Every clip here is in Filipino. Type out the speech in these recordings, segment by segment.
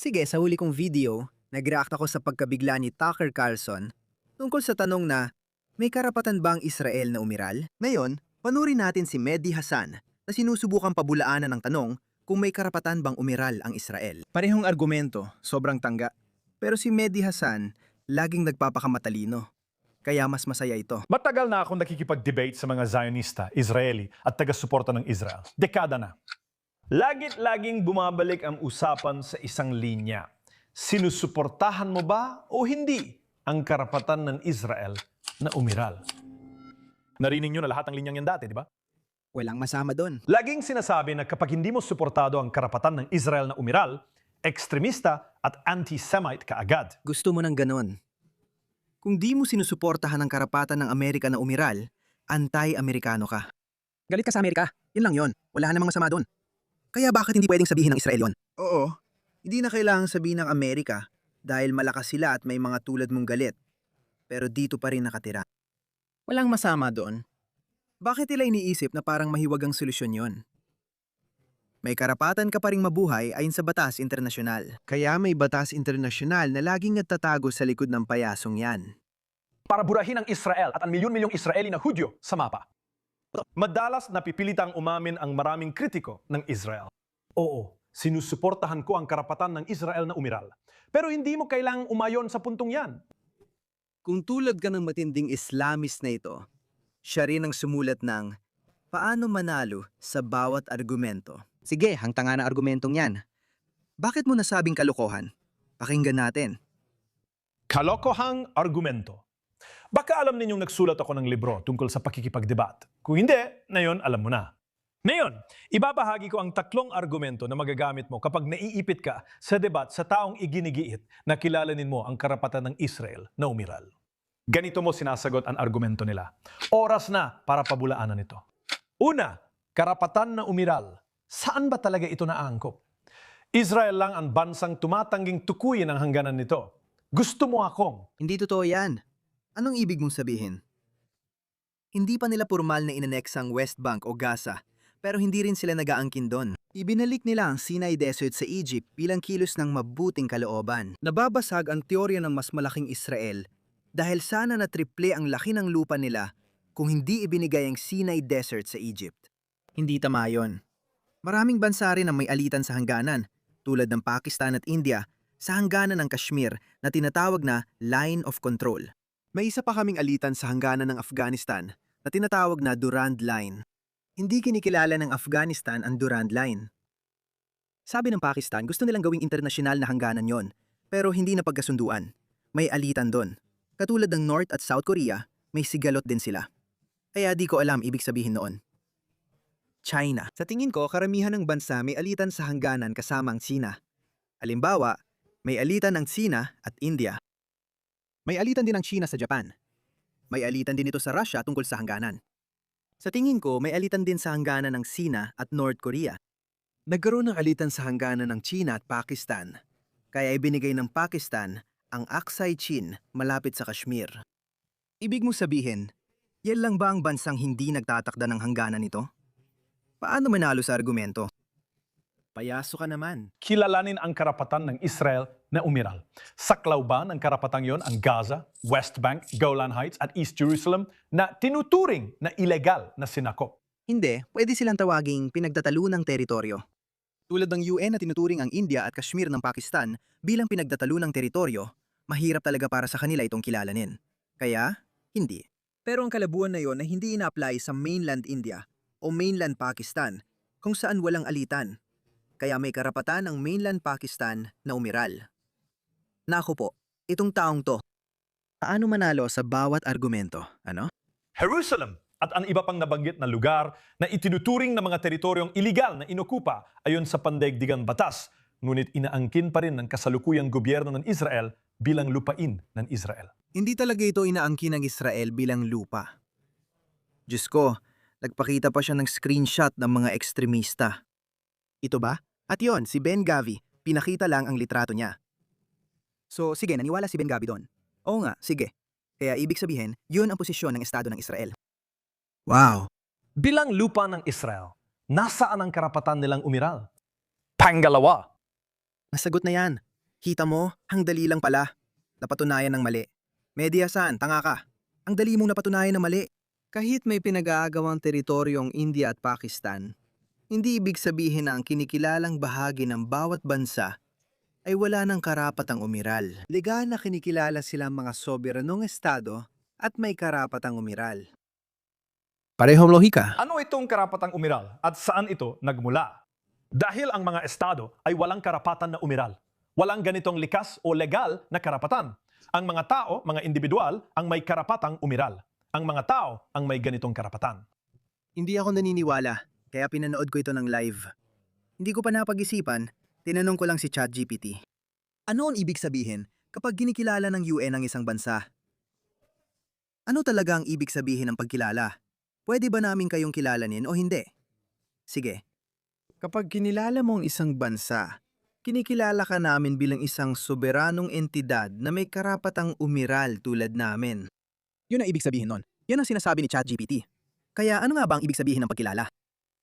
Sige, sa huli kong video, nag-react ako sa pagkabigla ni Tucker Carlson tungkol sa tanong na, may karapatan ba ang Israel na umiral? Ngayon, panurin natin si Mehdi Hasan na sinusubukang pabulaanan ng tanong kung may karapatan bang umiral ang Israel. Parehong argumento, sobrang tangga. Pero si Mehdi Hasan, laging nagpapakamatalino. Kaya mas masaya ito. Matagal na akong nakikipag-debate sa mga Zionista, Israeli at taga-suporta ng Israel. Dekada na. Laging bumabalik ang usapan sa isang linya. Sinusuportahan mo ba o hindi ang karapatan ng Israel na umiral? Narinig nyo na lahat ng linyang yan dati, di ba? Walang masama doon. Laging sinasabi na kapag hindi mo suportado ang karapatan ng Israel na umiral, ekstremista at anti-Semite ka agad. Gusto mo ng ganon. Kung di mo sinusuportahan ang karapatan ng Amerika na umiral, anti-Amerikano ka. Galit ka sa Amerika. Yun lang yon. Wala namang masama doon. Kaya bakit hindi pwedeng sabihin ng Israel yon? Oo. Hindi na kailangang sabihin ng Amerika dahil malakas sila at may mga tulad mong galit. Pero dito pa rin nakatira. Walang masama doon. Bakit nila iniisip na parang mahiwagang solusyon yon? May karapatan ka pa ring mabuhay ayon sa batas internasyonal. Kaya may batas internasyonal na laging nagtatago sa likod ng payasong yan. Para burahin ang Israel at ang milyon-milyong Israeli na Hudyo sa mapa. Madalas napipilitang umamin ang maraming kritiko ng Israel. Oo, sinusuportahan ko ang karapatan ng Israel na umiral. Pero hindi mo kailangang umayon sa puntong yan. Kung tulad ka ng matinding Islamist na ito, siya rin ang sumulat ng paano manalo sa bawat argumento. Sige, hangtang nga na argumentong yan. Bakit mo nasabing kalokohan? Pakinggan natin. Kalokohang argumento. Baka alam ninyong nagsulat ako ng libro tungkol sa pakikipagdebat. Kung hindi, ngayon alam mo na. Ngayon, ibabahagi ko ang 3 argumento na magagamit mo kapag naiipit ka sa debat sa taong iginigiit na kilalanin mo ang karapatan ng Israel na umiral. Ganito mo sinasagot ang argumento nila. Oras na para pabulaanan ito. Una, karapatan na umiral. Saan ba talaga ito naangkop? Israel lang ang bansang tumatangging tukuyin ang hangganan nito. Gusto mo akong? Hindi totoo yan. Anong ibig mong sabihin? Hindi pa nila formal na inanex ang West Bank o Gaza, pero hindi rin sila nag-aangkin doon. Ibinalik nila ang Sinai Desert sa Egypt bilang kilos ng mabuting kalooban. Nababasag ang teorya ng mas malaking Israel dahil sana na triple ang laki ng lupa nila kung hindi ibinigay ang Sinai Desert sa Egypt. Hindi tama yun. Maraming bansa rin ang may alitan sa hangganan, tulad ng Pakistan at India, sa hangganan ng Kashmir na tinatawag na Line of Control. May isa pa kaming alitan sa hangganan ng Afghanistan na tinatawag na Durand Line. Hindi kinikilala ng Afghanistan ang Durand Line. Sabi ng Pakistan, gusto nilang gawing internasyonal na hangganan yon, pero hindi na pagkasunduan. May alitan doon. Katulad ng North at South Korea, may sigalot din sila. Kaya di ko alam ibig sabihin noon. China. Sa tingin ko, karamihan ng bansa may alitan sa hangganan kasama ang China. Halimbawa, may alitan ng China at India. May alitan din ng China sa Japan. May alitan din ito sa Russia tungkol sa hangganan. Sa tingin ko, may alitan din sa hangganan ng China at North Korea. Nagkaroon ng alitan sa hangganan ng China at Pakistan. Kaya ibinigay ng Pakistan ang Aksai Chin malapit sa Kashmir. Ibig mo sabihin, yan lang ba ang bansang hindi nagtatakda ng hangganan nito? Paano manalo sa argumento? Payaso ka naman. Kilalanin ang karapatan ng Israel na umiral. Saklaw ba ng karapatang yon ang Gaza, West Bank, Golan Heights at East Jerusalem na tinuturing na ilegal na sinakop? Hindi, pwede silang tawaging pinagtatalunang teritoryo. Tulad ng UN na tinuturing ang India at Kashmir ng Pakistan bilang pinagtatalunang teritoryo, mahirap talaga para sa kanila itong kilalanin. Kaya, hindi. Pero ang kalabuan na yon ay hindi ina-apply sa mainland India o mainland Pakistan kung saan walang alitan. Kaya may karapatan ang mainland Pakistan na umiral. Naku po, itong taong to. Paano manalo sa bawat argumento, ano? Jerusalem at ang iba pang nabanggit na lugar na itinuturing na mga teritoryong iligal na inokupa ayon sa pandaigdigang batas, ngunit inaangkin pa rin ng kasalukuyang gobyerno ng Israel bilang lupain ng Israel. Hindi talaga ito inaangkin ng Israel bilang lupa. Diyos ko, nagpakita pa siya ng screenshot ng mga ekstremista. Ito ba? At yon, si Ben Gavi, pinakita lang ang litrato niya. So sige, naniwala si Ben Gavi doon. Oo nga, sige. Kaya ibig sabihin, yun ang posisyon ng Estado ng Israel. Wow! Bilang lupa ng Israel, nasaan ang karapatan nilang umiral? Pangalawa, Nasagot na yan. Kita mo, ang dali lang pala. Napatunayan ng mali. Mediasan, tanga ka. Ang dali mong napatunayan na mali. Kahit may pinag-aagawang teritoryo ang India at Pakistan, hindi ibig sabihin na ang kinikilalang bahagi ng bawat bansa ay wala ng karapatang umiral. Legal na kinikilala silang mga soberanong estado at may karapatang umiral. Parehong lohika. Ano itong karapatang umiral at saan ito nagmula? Dahil ang mga estado ay walang karapatan na umiral. Walang ganitong likas o legal na karapatan. Ang mga tao, mga individual, ang may karapatang umiral. Ang mga tao ang may ganitong karapatan. Hindi ako naniniwala, kaya pinanood ko ito ng live. Hindi ko pa napag-isipan, tinanong ko lang si ChatGPT. Ano ang ibig sabihin kapag ginikilala ng UN ang isang bansa? Ano talaga ang ibig sabihin ng pagkilala? Pwede ba namin kayong kilalanin o hindi? Sige. Kapag kinilala mo ang isang bansa, kinikilala ka namin bilang isang soberanong entidad na may karapatang umiral tulad namin. Yun ang ibig sabihin nun. Yan ang sinasabi ni ChatGPT. Kaya ano nga ba ang ibig sabihin ng pagkilala?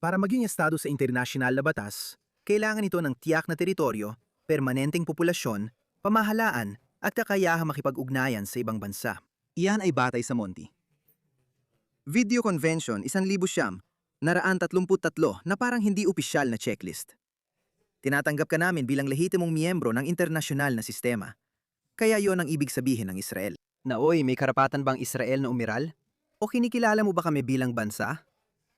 Para maging estado sa internasyonal na batas, kailangan ito ng tiyak na teritoryo, permanenteng populasyon, pamahalaan, at kakayahang makipag-ugnayan sa ibang bansa. Iyan ay batay sa Monti. Video Convention 1933 na parang hindi opisyal na checklist. Tinatanggap ka namin bilang lehitimong miyembro ng internasyonal na sistema. Kaya yon ang ibig sabihin ng Israel. Naoy, may karapatan bang Israel na umiral? O kinikilala mo ba kami bilang bansa?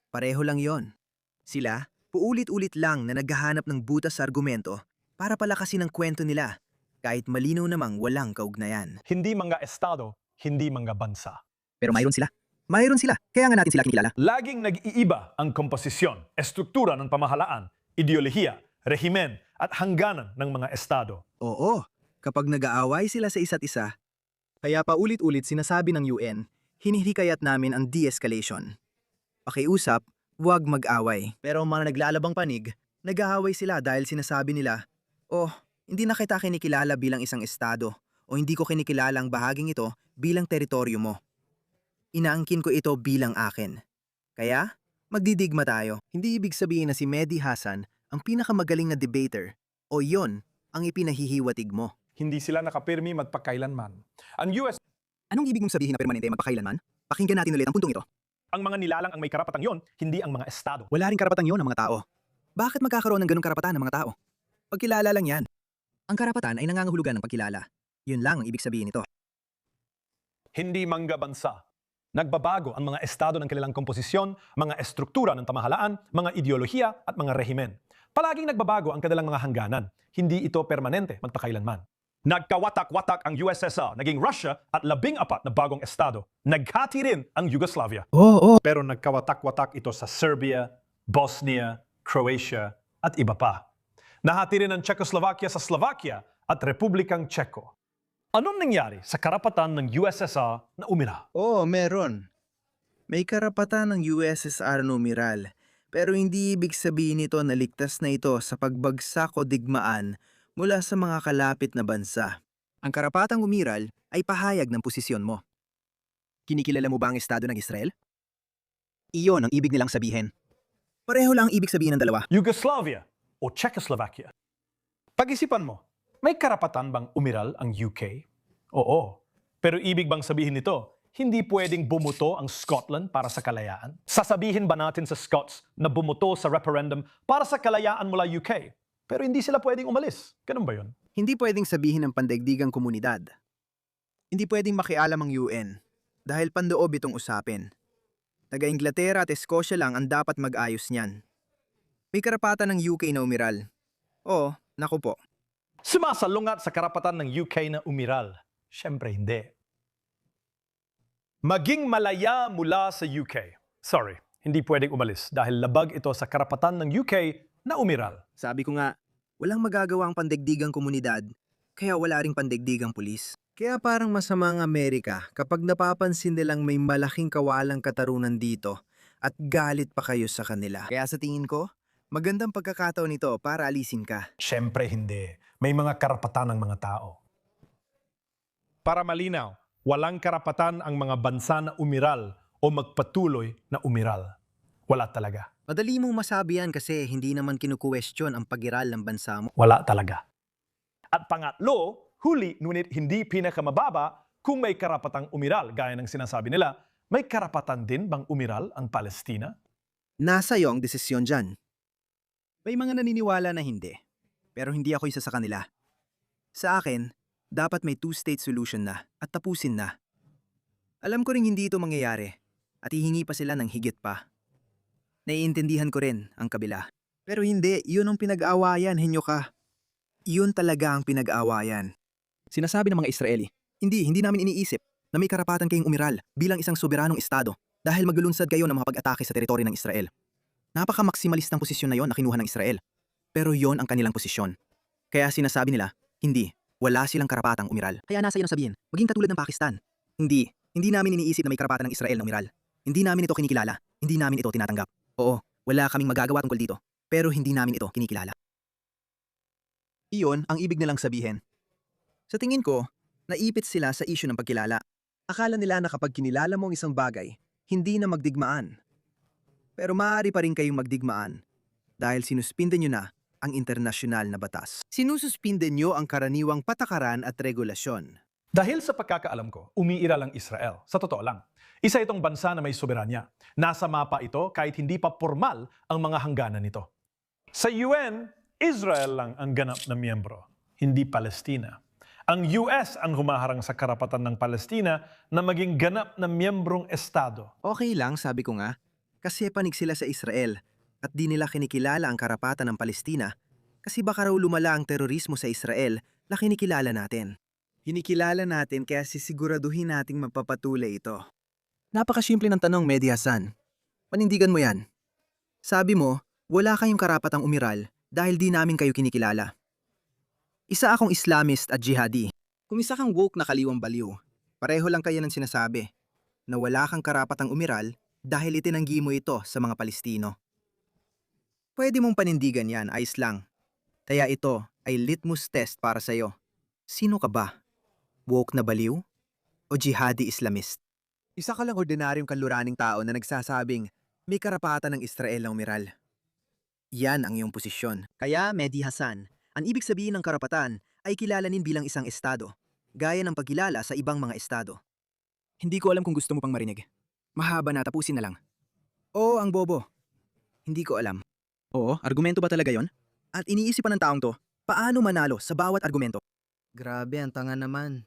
Pareho lang yon. Sila, paulit-ulit lang na naghahanap ng butas sa argumento para palakasin ang kwento nila, kahit malinaw namang walang kaugnayan. Hindi mga estado, hindi mga bansa. Pero mayroon sila. Mayroon sila. Kaya nga natin sila kinikilala. Laging nag-iiba ang komposisyon, estruktura ng pamahalaan, ideolohiya, rehimen at hangganan ng mga estado. Oo, kapag nag-aaway sila sa isa't isa, kaya paulit-ulit sinasabi ng UN, hinihikayat namin ang de-escalation. Pakiusap, huwag mag-away. Pero ang mga naglalabang panig, nag-aaway sila dahil sinasabi nila, oh, hindi na kita kinikilala bilang isang estado o hindi ko kinikilala ang bahaging ito bilang teritoryo mo. Inaangkin ko ito bilang akin. Kaya, magdidigma tayo. Hindi ibig sabihin na si Mehdi Hasan ang pinakamagaling na debater o yon ang ipinahihiwatig mo. Hindi sila nakapirmi magpakailanman. Ang US, Anong ibig mong sabihin na permanente magpakailanman? Pakinggan natin ulit ang puntong ito. ang mga nilalang ang may karapatang yon, hindi ang mga estado. Wala rin karapatan yon ng mga tao. Bakit magkakaroon ng ganong karapatan ng mga tao? Pagkilala lang yan. Ang karapatan ay nangangahulugan ng pagkilala. Yun lang ang ibig sabihin nito. Hindi mangga bansa. Nagbabago ang mga estado ng kanilang komposisyon, mga estruktura ng pamahalaan, mga ideolohiya at mga rehimen. Palaging nagbabago ang kanilang mga hangganan. Hindi ito permanente magpakailanman. Nagkawatak-watak ang USSR, naging Russia at 14 na bagong estado. Naghati rin ang Yugoslavia. Oo. Pero nagkawatak-watak ito sa Serbia, Bosnia, Croatia at iba pa. Nahati rin ang Czechoslovakia sa Slovakia at Republikang Czechko. Anong nangyari sa karapatan ng USSR na umira? Oo, meron. May karapatan ng USSR na umiral, pero hindi ibig sabihin nito na ligtas na ito sa pagbagsak o digmaan mula sa mga kalapit na bansa. Ang karapatang umiral ay pahayag ng posisyon mo. Kinikilala mo ba ang estado ng Israel? Iyon ang ibig nilang sabihin. Pareho lang ang ibig sabihin ng dalawa. Yugoslavia o Czechoslovakia. Pag-isipan mo, may karapatan bang umiral ang UK? Oo. Pero ibig bang sabihin nito, hindi pwedeng bumuto ang Scotland para sa kalayaan? Sasabihin ba natin sa Scots na bumuto sa referendum para sa kalayaan mula UK? Pero hindi sila pwedeng umalis. Ganun ba yun? Hindi pwedeng sabihin ng pandaigdigang komunidad. Hindi pwedeng makialam ang UN dahil pandoob itong usapin. Taga-Inglaterra at Escocia lang ang dapat mag-ayos niyan. May karapatan ng UK na umiral. Oo, naku po. Sumasalungat sa karapatan ng UK na umiral. Siyempre hindi. Maging malaya mula sa UK. Sorry, hindi pwedeng umalis dahil labag ito sa karapatan ng UK na umiral. Sabi ko nga, walang magagawa ang pandaigdigang komunidad, kaya wala ring pandaigdigang pulis. Kaya parang masama ang Amerika kapag napapansin nilang may malaking kawalang katarunan dito at galit pa kayo sa kanila. Kaya sa tingin ko, magandang pagkakataon ito para alisin ka. Siyempre hindi. May mga karapatan ng mga tao. Para malinaw, walang karapatan ang mga bansa na umiral o magpatuloy na umiral. Wala talaga. Madali mong masabi yan kasi hindi naman kinukwestiyon ang pag-iral ng bansa mo. Wala talaga. At pangatlo, huli ngunit hindi pinakamababa kung may karapatang umiral. Gaya ng sinasabi nila, may karapatan din bang umiral ang Palestina? Nasa iyo ang desisyon dyan. May mga naniniwala na hindi, pero hindi ako isa sa kanila. Sa akin, dapat may two-state solution na at tapusin na. Alam ko ring hindi ito mangyayari at hihingi pa sila ng higit pa. Naiintindihan ko rin ang kabila. Pero hindi, yun ang pinag-aawayan, henyo ka. Yun talaga ang pinag-aawayan. Sinasabi ng mga Israeli, hindi namin iniisip na may karapatan kayong umiral bilang isang soberanong estado dahil maglulunsad kayo ng mga pag-atake sa teritoryo ng Israel. Napaka-maksimalistang posisyon na yon na kinuha ng Israel. Pero yon ang kanilang posisyon. Kaya sinasabi nila, hindi, wala silang karapatang umiral. Kaya nasa iyo na sabihin, maging katulad ng Pakistan. Hindi namin iniisip na may karapatan ng Israel na umiral. Hindi namin ito kinikilala, hindi namin ito tinatanggap. Oo, wala kaming magagawa tungkol dito, pero hindi namin ito kinikilala. Iyon ang ibig nilang sabihin. Sa tingin ko, naipit sila sa isyu ng pagkilala. Akala nila na kapag kinilala mo ang isang bagay, hindi na magdigmaan. Pero maaari pa rin kayong magdigmaan dahil sinuspinde nyo na ang internasyonal na batas. Sinususpinde nyo ang karaniwang patakaran at regulasyon. Dahil sa pagkakaalam ko, umiiral ang Israel. Sa totoo lang, isa itong bansa na may soberanya. Nasa mapa ito kahit hindi pa formal ang mga hangganan nito. Sa UN, Israel lang ang ganap na miyembro, hindi Palestina. Ang US ang humaharang sa karapatan ng Palestina na maging ganap na miyembrong estado. Okay lang, sabi ko nga, kasi panig sila sa Israel at di nila kinikilala ang karapatan ng Palestina kasi baka raw lumala ang terorismo sa Israel na kinikilala natin. Kinikilala natin kaya sisiguraduhin nating mapapatuloy ito. Napakasimple ng tanong, Mehdi Hasan. Panindigan mo yan. Sabi mo, wala kayong karapatang umiral dahil di namin kayo kinikilala. Isa akong Islamist at jihadi. Kung isa kang woke na kaliwang baliw, pareho lang kayo ng sinasabi na wala kang karapatang umiral dahil itinanggi mo ito sa mga Palestino. Pwede mong panindigan yan, ayos lang. Kaya ito ay litmus test para sa'yo. Sino ka ba? Woke na baliw? O jihadi Islamist? Isa ka lang ordinaryong kanluraning tao na nagsasabing may karapatan ng Israel na umiral. Yan ang iyong posisyon. Kaya, Mehdi Hasan, ang ibig sabihin ng karapatan ay kilalanin bilang isang estado, gaya ng pagkilala sa ibang mga estado. Hindi ko alam kung gusto mo pang marinig. Mahaba na, tapusin na lang. Oo, ang bobo. Hindi ko alam. Oo, argumento ba talaga yon? At iniisip pa ng taong to, paano manalo sa bawat argumento? Grabe, ang tanga naman.